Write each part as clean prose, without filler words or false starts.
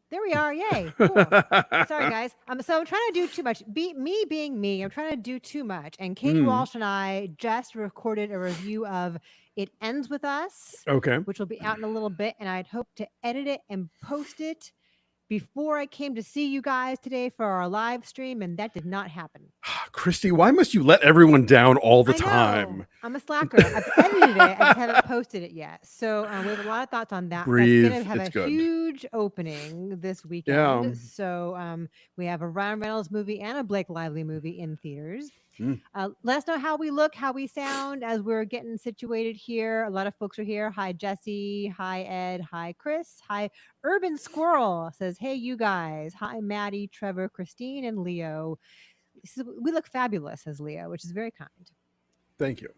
There we are. Yay. Cool. Sorry, guys. So I'm trying to do too much. Me being me, I'm trying to do too much. And Katie Mm, Walsh and I just recorded a review of It Ends With Us, okay. which will be out in a little bit. And I'd hope to edit it and post it before I came to see you guys today for our live stream. And that did not happen. Christy, why must you let everyone down all the I know. time? I'm a slacker. I've edited it. I just haven't posted it yet. So we have a lot of thoughts on that. That's going Breathe. to have a It's good. huge opening this Yeah. weekend. So we have a Ryan Reynolds movie and a Blake Lively movie in theaters. Mm. Let us know how we look, how we sound as we're getting situated here. A lot of folks are here. Hi, Jesse. Hi, Ed. Hi, Chris. Hi, Urban Squirrel says, hey, you guys. Hi, Maddie, Trevor, Christine, and Leo. We look fabulous, says Leo, which is very kind. Thank you.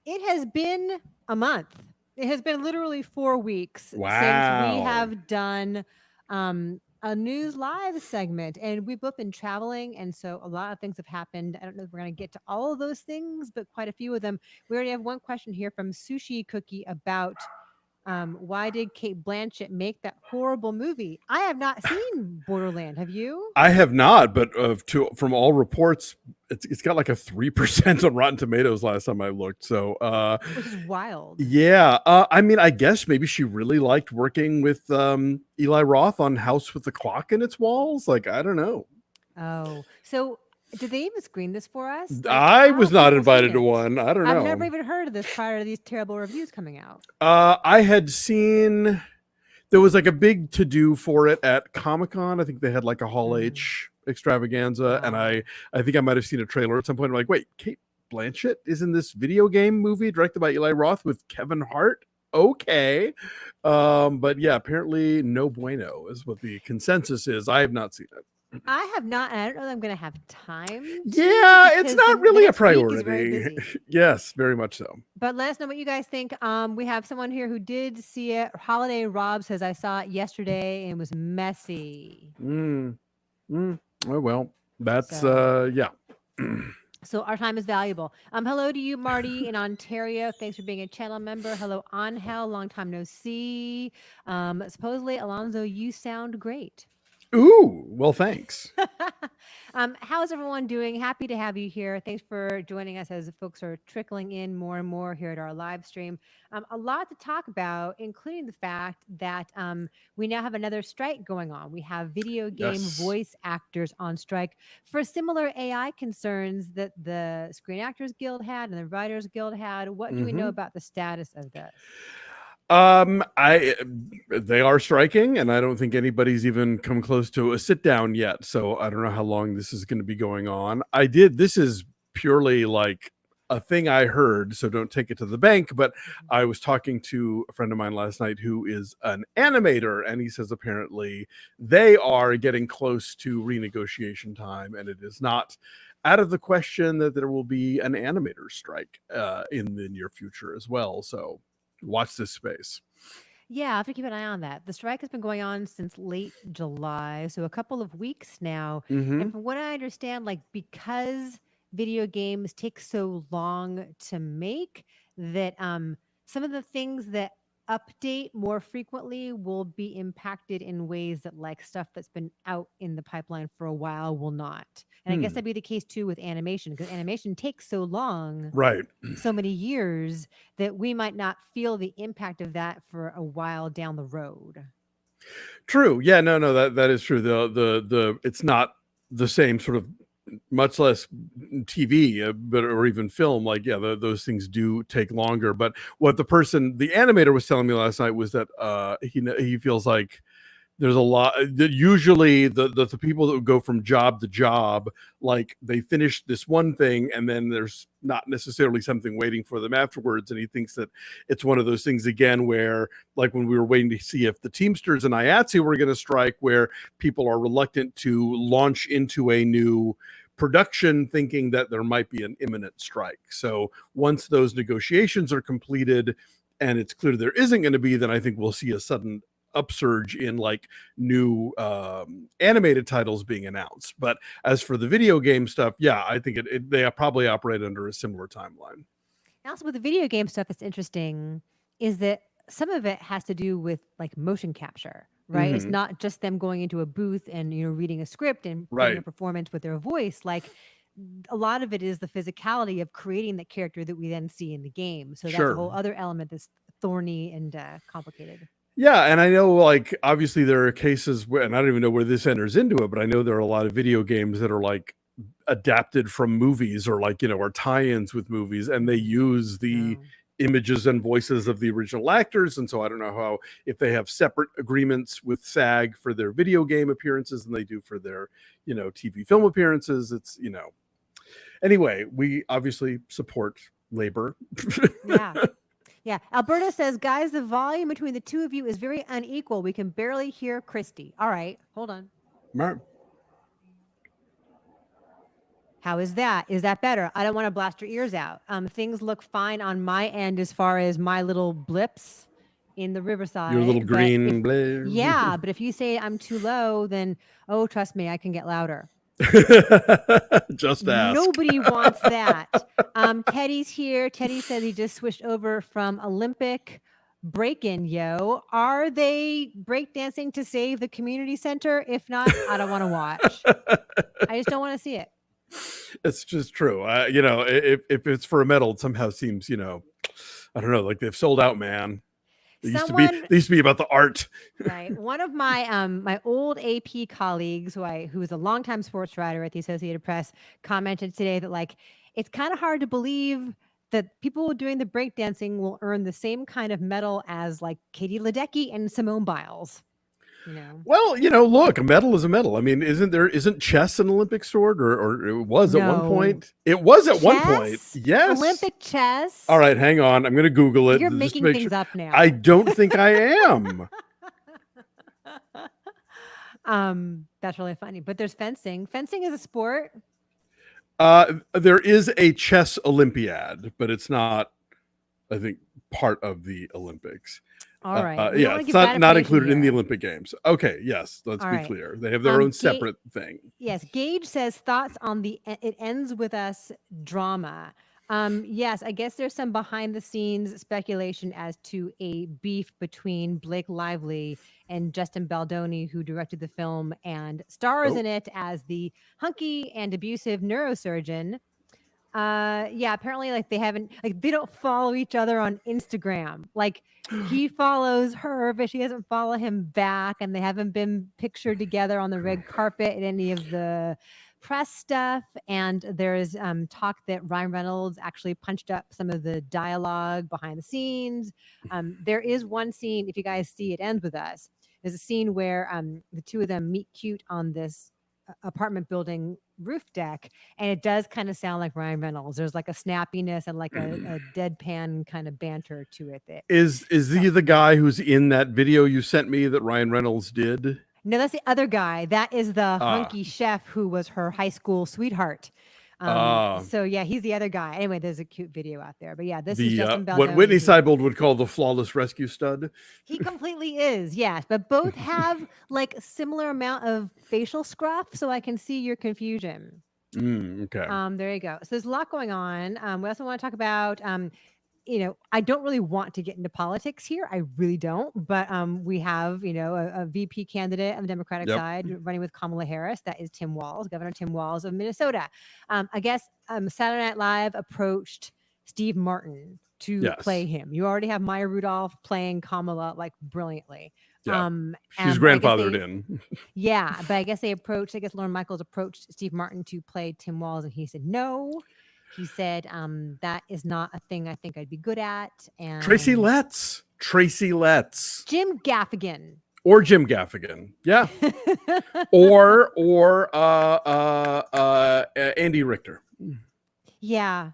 It has been a month. It has been literally 4 weeks since we Wow. have done a news live segment, and we've both been traveling, and so a lot of things have happened. I don't know if we're going to get to all of those things, but quite a few of them. We already have one question here from Sushi Cookie about why did Kate Blanchett make that horrible movie? I have not seen Borderland. Have you? I have not, but from all reports, it's got like a 3% on Rotten Tomatoes last time I looked. So Which is wild. yeah, I mean, I guess maybe she really liked working with Eli Roth on House with the Clock in Its Walls. Like, I don't know. Oh, so did they even screen this for us? Like, I how was have not people seen invited to it? one. I don't I've never know. even heard of this prior to these terrible reviews coming out. I had seen there was like a big to do for it at Comic-Con. I think they had like a Hall Mm, H extravaganza, and wow. I think I might have seen a trailer at some point. I'm like, wait, Kate Blanchett is in this video game movie directed by Eli Roth with Kevin Hart. Okay, but yeah, apparently no bueno is what the consensus is. I have not seen it. I have not, and I don't know that I'm going to have time to Yeah, it's because not the really a next week is very priority. busy. Yes, very much so. But let us know what you guys think. We have someone here who did see it. Holiday Rob says, I saw it yesterday and it was messy. Mm, oh well, that's So yeah. So our time is valuable. Hello to you, Marty in Ontario. Thanks for being a channel member. Hello, Angel. Long time no see. Supposedly, Alonzo, you sound great. Ooh, well, thanks. How's everyone doing? Happy to have you here. Thanks for joining us as folks are trickling in more and more here at our live stream. A lot to talk about, including the fact that we now have another strike going on. We have video game Yes. voice actors on strike for similar AI concerns that the Screen Actors Guild had and the Writers Guild had. What do we know Mm-hmm. about the status of this? I they are striking, and I don't think anybody's even come close to a sit down yet. So I don't know how long this is going to be going on. This is purely like a thing I heard, so don't take it to the bank. But Mhm. I was talking to a friend of mine last night who is an animator, and he says apparently they are getting close to renegotiation time, and it is not out of the question that there will be an animator strike in the near future as well. So watch this space. Yeah, I have to keep an eye on that. The strike has been going on since late July, so a couple of weeks now. Mm-hmm. And from what I understand, like because video games take so long to make, that some of the things that update more frequently will be impacted in ways that like stuff that's been out in the pipeline for a while will not. And I guess Hmm. that'd be the case too with animation because animation takes so long, Right. so many years that we might not feel the impact of that for a while down the road. True. Yeah. No. No. That is true. The it's not the same sort of much less TV, but or even film. Like yeah, those things do take longer. But what the animator was telling me last night was that he feels like there's a lot that usually the people that would go from job to job, like they finish this one thing and then there's not necessarily something waiting for them afterwards. And he thinks that it's one of those things again where like when we were waiting to see if the Teamsters and IATSE were going to strike, where people are reluctant to launch into a new production thinking that there might be an imminent strike. So once those negotiations are completed and it's clear there isn't going to be, then I think we'll see a sudden upsurge in like new animated titles being announced. But as for the video game stuff, yeah, I think they probably operate under a similar timeline. And also with the video game stuff, that's interesting is that some of it has to do with like motion capture, right? It's not just them going into a booth and reading a script and putting a Right. performance with their voice. Like a lot of it is the physicality of creating the character that we then see in the game. So that's a Sure. whole other element that's thorny and complicated. Yeah, and I know, like, obviously there are cases where, and I don't even know where this enters into it, but I know there are a lot of video games that are like adapted from movies, or like, or tie-ins with movies, and they use the Oh. images and voices of the original actors. And so I don't know how, if they have separate agreements with SAG for their video game appearances than they do for their, TV film appearances. It's, anyway, we obviously support labor. Yeah. Yeah. Alberta says, guys, the volume between the two of you is very unequal. We can barely hear Christy. All right. Hold on. How is that? Is that better? I don't want to blast your ears out. Things look fine on my end as far as my little blips in the Riverside. Your little but green yeah, but if you say I'm too low, then, oh, trust me, I can get louder. Just ask. Nobody wants that. Teddy's here. Teddy says he just switched over from Olympic break-in, yo. Are they breakdancing to save the community center? If not, I don't want to watch. I just don't want to see it. It's just true. If it's for a medal, it somehow seems, I don't know, like they've sold out, man. It used to be about the art. Right. One of my my old AP colleagues, who was a longtime sports writer at the Associated Press, commented today that like it's kind of hard to believe that people doing the breakdancing will earn the same kind of medal as like Katie Ledecky and Simone Biles. Well, look, a medal is a medal. I mean, isn't chess an Olympic sport, or it was at one point? It was at one point. Yes. Olympic chess. All right, hang on. I'm going to Google it. You're making things up now. I don't think I am. That's really funny. But there's fencing. Fencing is a sport. There is a chess Olympiad, but it's not, I think, part of the Olympics. All right. Yeah, it's not included in the Olympic Games. Okay, yes, let's be clear. They have their own separate thing. Yes, Gage says thoughts on it ends with us drama. Yes, I guess there's some behind the scenes speculation as to a beef between Blake Lively and Justin Baldoni, who directed the film and stars in it as the hunky and abusive neurosurgeon. Yeah, apparently like they don't follow each other on Instagram. Like he follows her, but she doesn't follow him back, and they haven't been pictured together on the red carpet at any of the press stuff. And there's talk that Ryan Reynolds actually punched up some of the dialogue behind the scenes. There is one scene, if you guys see It Ends With Us, there's a scene where the two of them meet cute on this apartment building roof deck, and it does kind of sound like Ryan Reynolds. There's like a snappiness and like a deadpan kind of banter to it. Is he the guy who's in that video you sent me that Ryan Reynolds did? No, that's the other guy. That is the hunky chef who was her high school sweetheart. So yeah, he's the other guy. Anyway, there's a cute video out there. But yeah, this is Justin Baldoni, what Whitney Seibold would call the flawless rescue stud. He completely is, yes. But both have like a similar amount of facial scruff, so I can see your confusion. Okay. There you go. So there's a lot going on. We also want to talk about I don't really want to get into politics here. I really don't. But we have, a VP candidate on the Democratic side running with Kamala Harris. That is Tim Walz, Governor Tim Walz of Minnesota. I guess Saturday Night Live approached Steve Martin to play him. You already have Maya Rudolph playing Kamala like brilliantly. Yeah. She's grandfathered in. Yeah, but I guess Lorne Michaels approached Steve Martin to play Tim Walz, and he said no. He said, that is not a thing I think I'd be good at. And Tracy Letts. Jim Gaffigan. Or Jim Gaffigan. Yeah. or Andy Richter. Yeah.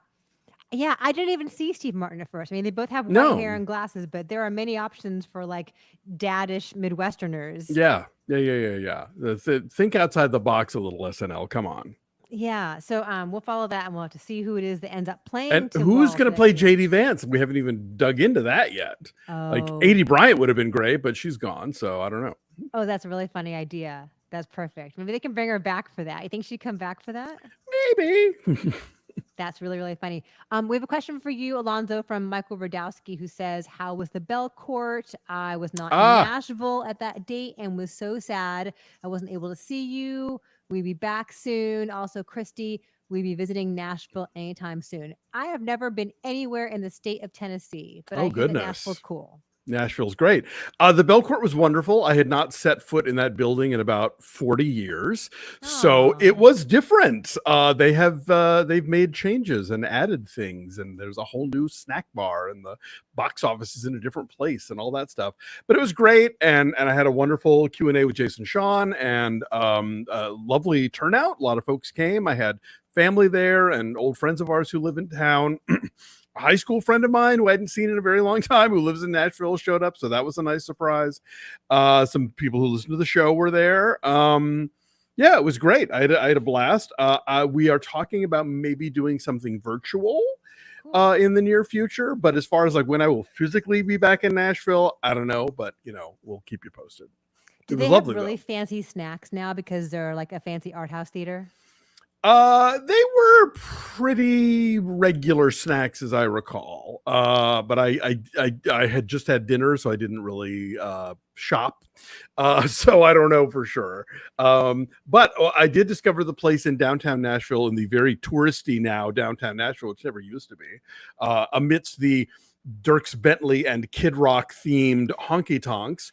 Yeah, I didn't even see Steve Martin at first. I mean, they both have white hair and glasses, but there are many options for like daddish Midwesterners. Yeah. Think outside the box a little, SNL. Come on. Yeah, so we'll follow that, and we'll have to see who it is that ends up playing. And who's going to play JD Vance? We haven't even dug into that yet. Like Adie Bryant would have been great, but she's gone, so I don't know. Oh, that's a really funny idea. That's perfect. Maybe they can bring her back for that. You think she'd come back for that? Maybe. That's really, really funny. We have a question for you, Alonzo, from Michael Radowski, who says, "How was the Bell Court? I was not in Ah, Nashville at that date and was so sad I wasn't able to see you. We'll be back soon." Also, Christy, we'll be visiting Nashville anytime soon. I have never been anywhere in the state of Tennessee, but oh I hear that Nashville's goodness. cool. Nashville's great. The Belcourt was wonderful. I had not set foot in that building in about 40 years, so it Oh, was different. They've made changes and added things, and there's a whole new snack bar, and the box office is in a different place, and all that stuff. But it was great, and I had a wonderful Q&A with Jason Shawn, and a lovely turnout. A lot of folks came. I had family there and old friends of ours who live in town. A high school friend of mine who I hadn't seen in a very long time, who lives in Nashville, showed up, so that was a nice surprise. Some people who listen to the show were there. Yeah, it was great. I had a blast. We are talking about maybe doing something virtual cool. in the near future, but as far as like when I will physically be back in Nashville, I don't know, but we'll keep you posted. Do It was they have lovely really though. fancy snacks now because they're like a fancy art house theater? They were pretty regular snacks, as I recall. But I had just had dinner, so I didn't really shop. So I don't know for sure. But I did discover the place in downtown Nashville, in the very touristy now downtown Nashville, which never used to be, amidst the Dirks Bentley and Kid Rock themed honky tonks.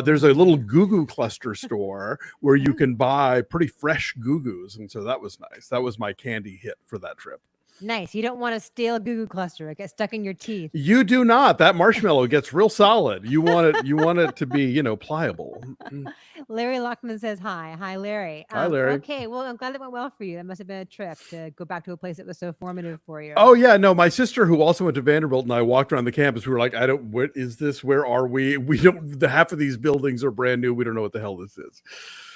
There's a little Goo Goo Cluster store where you can buy pretty fresh Goo Goos, and so that was nice. That was my candy hit for that trip. Nice. You don't want a stale Goo Goo cluster. It gets stuck in your teeth. You do not. That marshmallow gets real solid. You want it. You want it to be, pliable. Larry Lockman says hi. Hi, Larry. Hi, Larry. Okay. Well, I'm glad it went well for you. That must have been a trip to go back to a place that was so formative for you. Oh yeah, no. My sister, who also went to Vanderbilt, and I walked around the campus. We were like, What is this? Where are we? We don't. The half of these buildings are brand new. We don't know what the hell this is.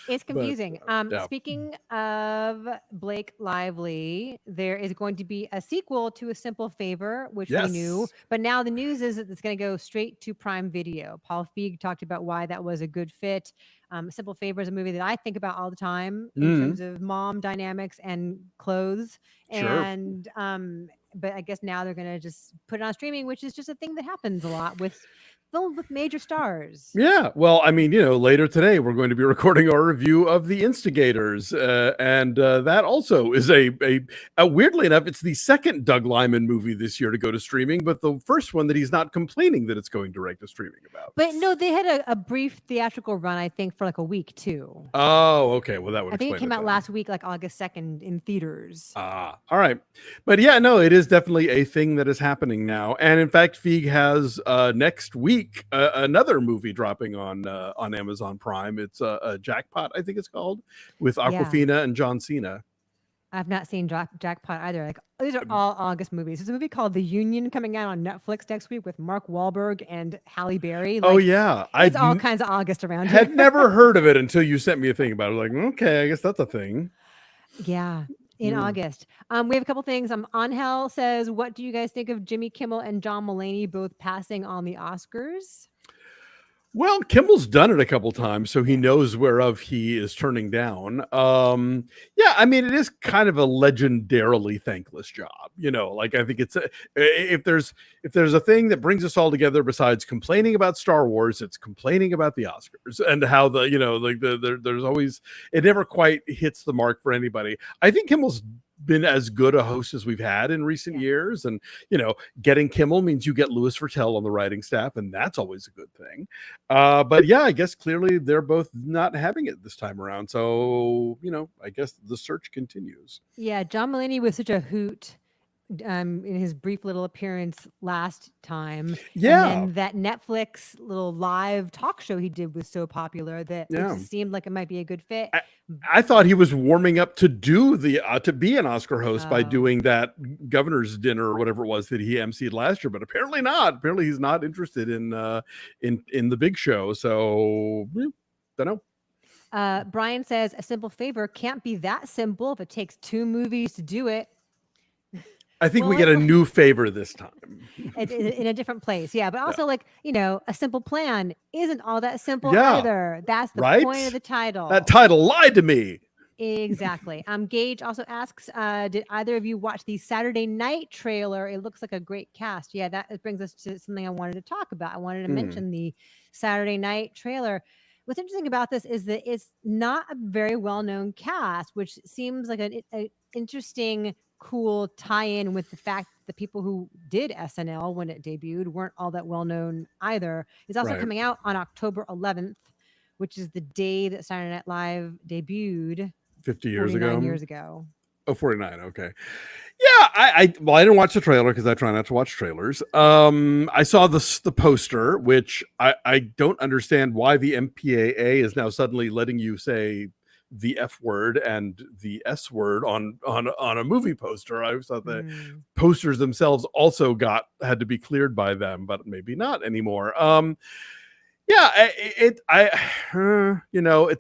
It's confusing. Yeah. Speaking of Blake Lively, there is going to be a sequel to A Simple Favor, which we knew. Yes. But now the news is that it's going to go straight to Prime Video. Paul Feig talked about why that was a good fit. Simple Favor is a movie that I think about all the time in terms of mom dynamics and clothes. Sure. And but I guess now they're going to just put it on streaming, which is just a thing that happens a lot with filmed with major stars. Yeah, well, I mean, later today we're going to be recording our review of The Instigators, and that also is a weirdly enough, it's the second Doug Liman movie this year to go to streaming, but the first one that he's not complaining that it's going direct to streaming about. But no, they had a brief theatrical run, I think, for like a week too. Oh, okay. Well, that would I think it explain came out then. last week, like August 2nd in theaters. All right. But yeah, no, it is definitely a thing that is happening now. And in fact, Feig has next week another movie dropping on Amazon Prime. It's a Jackpot, I think it's called, with Aquafina and John Cena. I've not seen Jackpot either. Like these are all August movies. There's a movie called The Union coming out on Netflix next week with Mark Wahlberg and Halle Berry. Like, oh yeah, it's all kinds of August around here. Had never heard of it until you sent me a thing about it. Like, okay, I guess that's a thing. Yeah, in August. We have a couple things. Angel says, "What do you guys think of Jimmy Kimmel and John Mulaney both passing on the Oscars?" Well, Kimmel's done it a couple times, so he knows whereof he is turning down. Yeah, I mean, it is kind of a legendarily thankless job. Like I think it's if there's a thing that brings us all together besides complaining about Star Wars, it's complaining about the Oscars and how there's always, it never quite hits the mark for anybody. I think Kimmel's been as good a host as we've had in recent years, and getting Kimmel means you get Louis Vertel on the writing staff, and that's always a good thing. But yeah, I guess clearly they're both not having it this time around, so I guess the search continues. Yeah, John Mulaney was such a hoot in his brief little appearance last time. Yeah. And then that Netflix little live talk show he did was so popular that it just seemed like it might be a good fit. I thought he was warming up to do to be an Oscar host by doing that governor's dinner or whatever it was that he emceed last year, but apparently not. Apparently he's not interested in the big show. So don't know. Brian says, A Simple Favor can't be that simple if it takes 2 movies to do it. I think we get a new favor this time. In a different place. Yeah. But also A Simple Plan isn't all that simple either. That's the point of the title. That title lied to me. Exactly. Gage also asks, did either of you watch the Saturday night trailer? It looks like a great cast. Yeah, that brings us to something I wanted to talk about. I wanted to mention the Saturday night trailer. What's interesting about this is that it's not a very well-known cast, which seems like an interesting, cool tie-in with the fact that the people who did SNL when it debuted weren't all that well-known either. It's also Right. coming out on October 11th, which is the day that Saturday Night Live debuted 50 years 49 ago. years ago. Oh, 49. Okay. Yeah, I didn't watch the trailer because I try not to watch trailers. I saw the poster, which I don't understand why the MPAA is now suddenly letting you say the F word and the S word on a movie poster. I always thought the posters themselves also had to be cleared by them, but maybe not anymore. Yeah, it's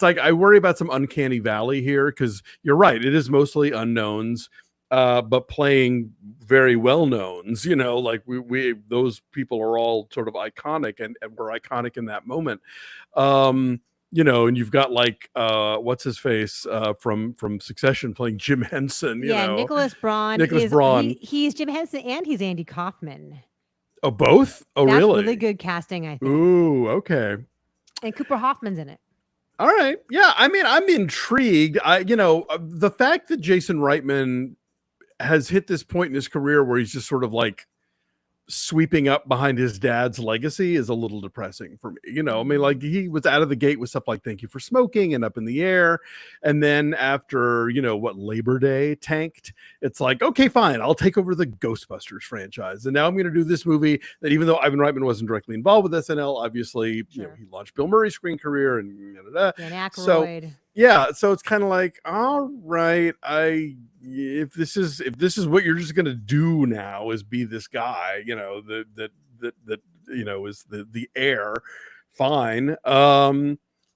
like I worry about some uncanny valley here because you're right. It is mostly unknowns, but playing very well knowns, like we those people are all sort of iconic and were iconic in that moment. And you've got like what's his face from Succession playing Jim Henson, Yeah, Nicholas Braun. Nicholas Braun. He's Jim Henson and he's Andy Kaufman. Oh, both? Oh, That's really? really good casting, I think. Ooh, okay. And Cooper Hoffman's in it. All right. Yeah, I mean, I'm intrigued. The fact that Jason Reitman has hit this point in his career where he's just sort of like sweeping up behind his dad's legacy is a little depressing for me. I mean, like he was out of the gate with stuff like Thank You for Smoking and Up in the Air. And then after, Labor Day tanked, it's like, okay, fine, I'll take over the Ghostbusters franchise. And now I'm going to do this movie that even though Ivan Reitman wasn't directly involved with SNL, obviously, he launched Bill Murray's screen career and Dan Aykroyd. So it's kind of like, all right, if this is what you're just gonna do now is be this guy, that is the heir, fine.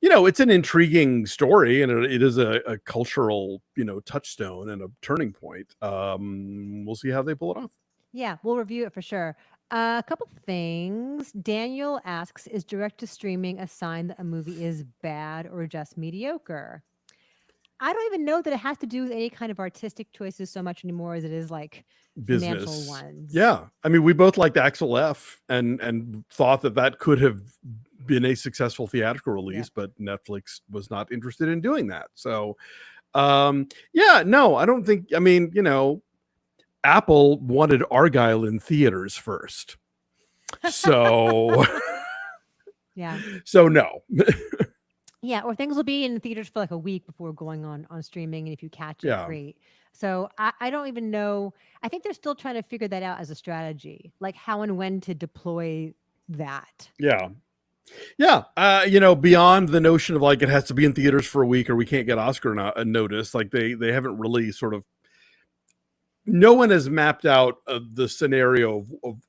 It's an intriguing story and it is a cultural, touchstone and a turning point. We'll see how they pull it off. Yeah, we'll review it for sure. A couple things. Daniel asks, is direct to streaming a sign that a movie is bad or just mediocre? I don't even know that it has to do with any kind of artistic choices so much anymore as it is like business financial ones. Yeah. I mean, we both liked Axel F and thought that could have been a successful theatrical release, but Netflix was not interested in doing that. So, no, I don't think, Apple wanted Argyle in theaters first. So, So no. Yeah, or things will be in theaters for like a week before going on streaming. And if you catch it, great. So I don't even know. I think they're still trying to figure that out as a strategy, like how and when to deploy that. Yeah. Beyond the notion of like it has to be in theaters for a week or we can't get Oscar notice, like they haven't really sort of, no one has mapped out the scenario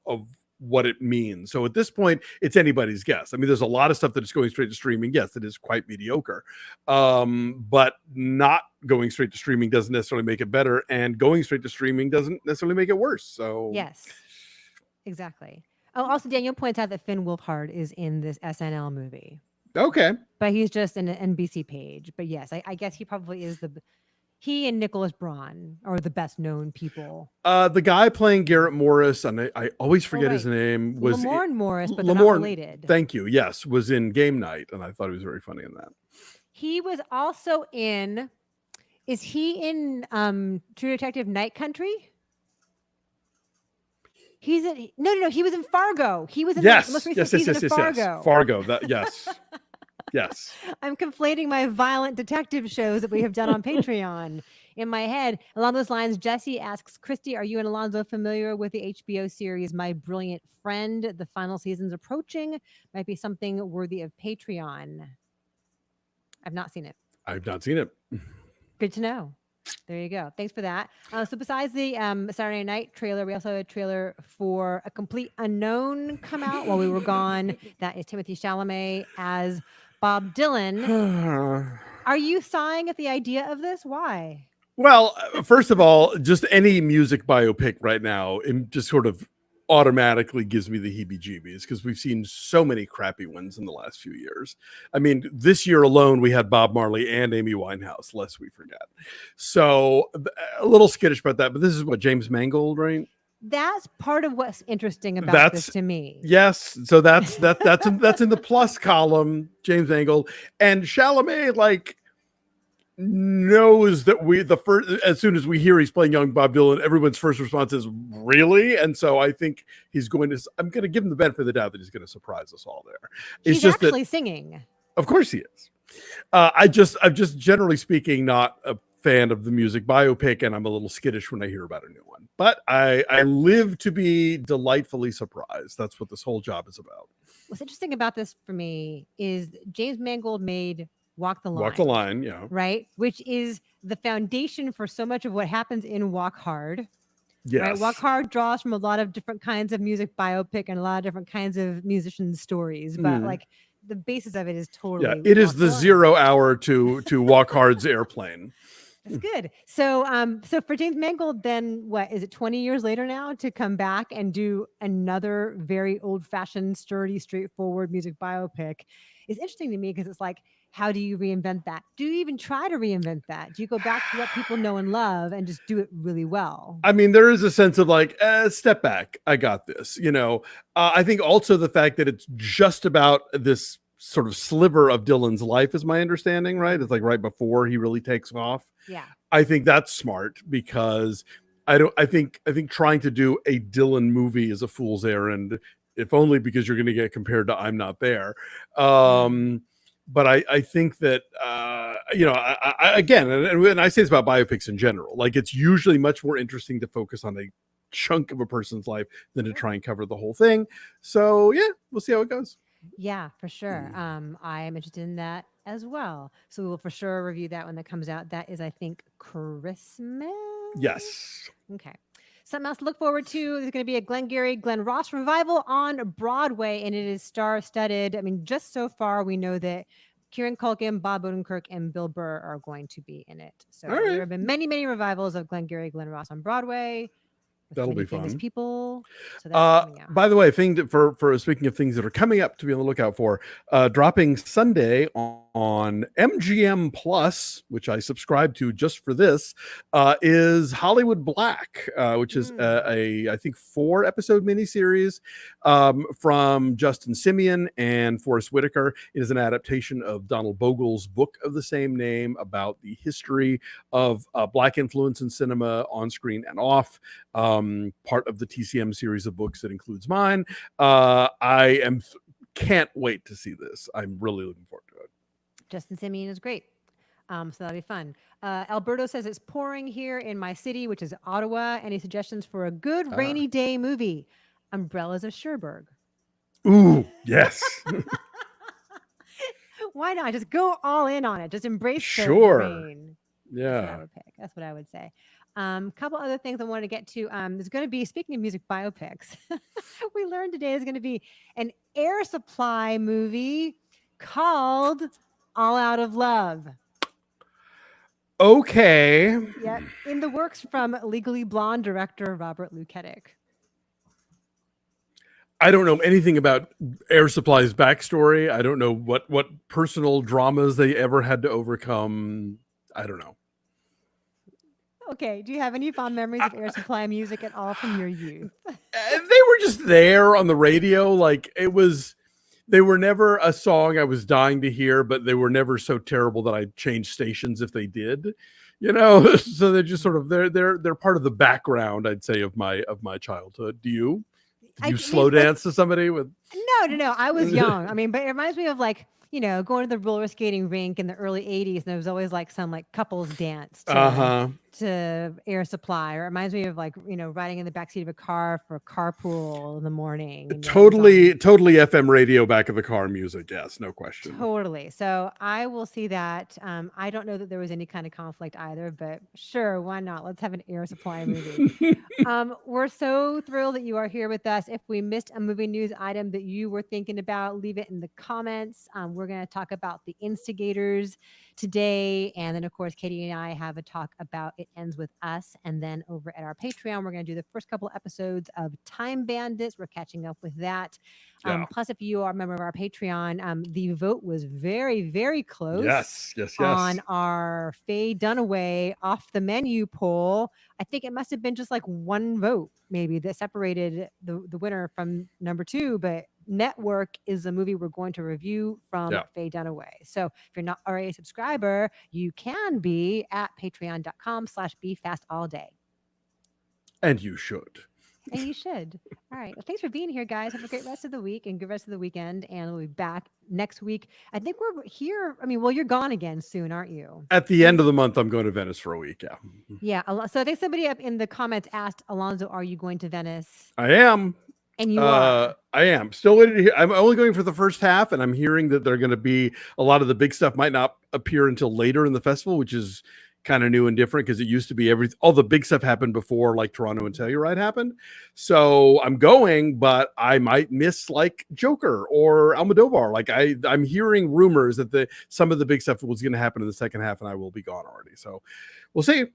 of what it means. So at this point, it's anybody's guess. I mean, there's a lot of stuff that is going straight to streaming. Yes, it is quite mediocre. But not going straight to streaming doesn't necessarily make it better. And going straight to streaming doesn't necessarily make it worse. So yes, exactly. Oh, also Daniel points out that Finn Wolfhard is in this SNL movie. Okay. But he's just an NBC page. But yes, I guess he probably is he and Nicholas Braun are the best known people. The guy playing Garrett Morris, and I always forget his name, was Lamorne Morris, but they're not related. Thank you. Yes, was in Game Night, and I thought he was very funny in that. He was also in. Is he in True Detective Night Country? He's in. No. He was in Fargo. He was in the most recent season of Fargo. Yes. Fargo. Yes. Yes. I'm conflating my violent detective shows that we have done on Patreon in my head. Along those lines, Jesse asks, Christy, are you and Alonzo familiar with the HBO series My Brilliant Friend? The final season's approaching. Might be something worthy of Patreon. I've not seen it. I've not seen it. Good to know. There you go. Thanks for that. So besides the Saturday night trailer, we also had a trailer for A Complete Unknown come out while we were gone. That is Timothée Chalamet as Bob Dylan. Are you sighing at the idea of this? Why? Well, first of all, just any music biopic right now, just sort of automatically gives me the heebie-jeebies because we've seen so many crappy ones in the last few years. I mean, this year alone, we had Bob Marley and Amy Winehouse, lest we forget. So a little skittish about that, but this is what, James Mangold, right? That's part of what's interesting about this That's to me. yes. So that's in the plus column, James Mangold. And Chalamet, like, knows that we the first as soon as we hear he's playing young Bob Dylan, everyone's first response is really, and so I think I'm going to give him the benefit of the doubt that he's going to surprise us all there. It's He's just actually that, singing. of course he is. I'm just generally speaking not a fan of the music biopic, and I'm a little skittish when I hear about a new one. But I live to be delightfully surprised. That's what this whole job is about. What's interesting about this for me is James Mangold made Walk the Line. Walk the Line, yeah. Right? Which is the foundation for so much of what happens in Walk Hard. Yes. Right? Walk Hard draws from a lot of different kinds of music biopic and a lot of different kinds of musicians' stories. But like the basis of it is totally. Yeah, it is the 0 hour to Walk Hard's Airplane. That's good. So so for James Mangold, then what is it, 20 years later now, to come back and do another very old-fashioned, sturdy, straightforward music biopic is interesting to me, because it's like, how do you reinvent that? Do you even try to reinvent that? Do you go back to what people know and love and just do it really well? I mean, there is a sense of like, step back, I got this, you know. I think also the fact that it's just about this sort of sliver of Dylan's life is my understanding, right? It's like right before he really takes off. Yeah. I think that's smart, because I think trying to do a Dylan movie is a fool's errand, if only because you're going to get compared to I'm Not There. But I think that, you know, again, and I say this about biopics in general, like it's usually much more interesting to focus on a chunk of a person's life than to try and cover the whole thing. So yeah, we'll see how it goes. Yeah, for sure. I am interested in that as well. So we will for sure review that when that comes out. That is, I think, Christmas. Yes. Okay. Something else to look forward to is going to be a Glengarry Glen Ross revival on Broadway, and it is star-studded. I mean, just so far, we know that Kieran, Culkin, Bob Odenkirk, and Bill Burr are going to be in it. So there have been many, many revivals of Glengarry Glen Ross on Broadway. That'll be fun. People. So that's coming out. By the way, for speaking of things that are coming up to be on the lookout for, dropping Sunday on MGM Plus, which I subscribe to just for this, is Hollywood Black, which is I think 4-episode miniseries from Justin Simeon and Forrest Whitaker. It is an adaptation of Donald Bogle's book of the same name about the history of Black influence in cinema, on screen and off. Part of the TCM series of books that includes mine. Can't wait to see this. I'm really looking forward to it. Justin Simeon is great. So that'll be fun. Alberto says it's pouring here in my city, which is Ottawa. Any suggestions for a good rainy day movie? Umbrellas of Cherbourg. Ooh, yes. Why not? Just go all in on it. Just embrace the rain. Yeah. That's what I would say. Couple other things I wanted to get to. There's going to be, speaking of music biopics, we learned today there's going to be an Air Supply movie called All Out of Love. Okay. Yeah, in the works from Legally Blonde director Robert Luketic. I don't know anything about Air Supply's backstory. I don't know what personal dramas they ever had to overcome. I don't know. Okay, do you have any fond memories of Air Supply music at all from your youth? They were just there on the radio. Like they were never a song I was dying to hear, but they were never so terrible that I'd change stations if they did, you know. So they're just sort of they're part of the background, I'd say, of my childhood. Did you slow dance to somebody with? No. I was young. I mean, but it reminds me of like, you know, going to the roller skating rink in the early 80s, and there was always like some like couples dance to Air Supply. Or it reminds me of like, you know, riding in the backseat of a car for a carpool in the morning. Totally FM radio back of the car music. Yes, no question. Totally. So I will see that. I don't know that there was any kind of conflict either, but sure, why not? Let's have an Air Supply movie. We're so thrilled that you are here with us. If we missed a movie news item that you were thinking about, leave it in the comments. We're going to talk about The Instigators today. And then, of course, Katie and I have a talk about It Ends With Us. And then over at our Patreon, we're going to do the first couple episodes of Time Bandits. We're catching up with that. Yeah. Plus, if you are a member of our Patreon, the vote was very, very close. Yes. On our Faye Dunaway off the menu poll. I think it must have been just like one vote, maybe, that separated the winner from number 2. But Network is a movie we're going to review from Faye Dunaway. So if you're not already a subscriber, you can be at patreon.com/BeFastAllDay. And you should. And you should. All right. Well, thanks for being here, guys. Have a great rest of the week and good rest of the weekend. And we'll be back next week. I think we're here. I mean, well, you're gone again soon, aren't you? At the end of the month, I'm going to Venice for a week. Yeah. Yeah. So I think somebody up in the comments asked, Alonzo, are you going to Venice? I am. And you are. I am still waiting to hear. I'm only going for the first half, and I'm hearing that they're going to be a lot of the big stuff might not appear until later in the festival, which is kind of new and different because it used to be all the big stuff happened before, like Toronto and Telluride happened. So I'm going, but I might miss like Joker or Almodovar. Like I'm hearing rumors that some of the big stuff was going to happen in the second half, and I will be gone already. So we'll see.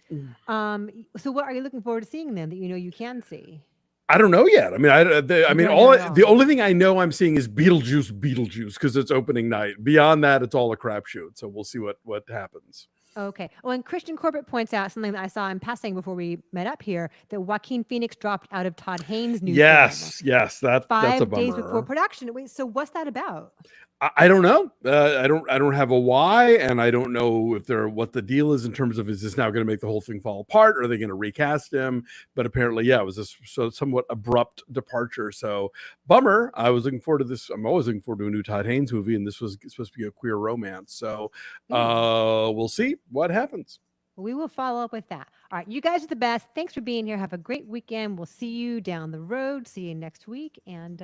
So what are you looking forward to seeing then that you can see? I don't know yet. I mean, the only thing I know I'm seeing is Beetlejuice because it's opening night. Beyond that, it's all a crapshoot. So we'll see what happens. Okay. Oh, and Christian Corbett points out something that I saw in passing before we met up here, that Joaquin Phoenix dropped out of Todd Haynes' new film. Yes, that's a bummer. 5 days before production. Wait, so what's that about? I don't know. I don't have a why, and I don't know what the deal is in terms of, is this now going to make the whole thing fall apart? Or are they going to recast him? But apparently, it was this somewhat abrupt departure. So bummer. I was looking forward to this. I'm always looking forward to a new Todd Haynes movie, and this was supposed to be a queer romance. So we'll see what happens. We will follow up with that. All right, you guys are the best. Thanks for being here. Have a great weekend. We'll see you down the road. See you next week, and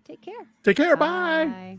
take care. Take care. Bye.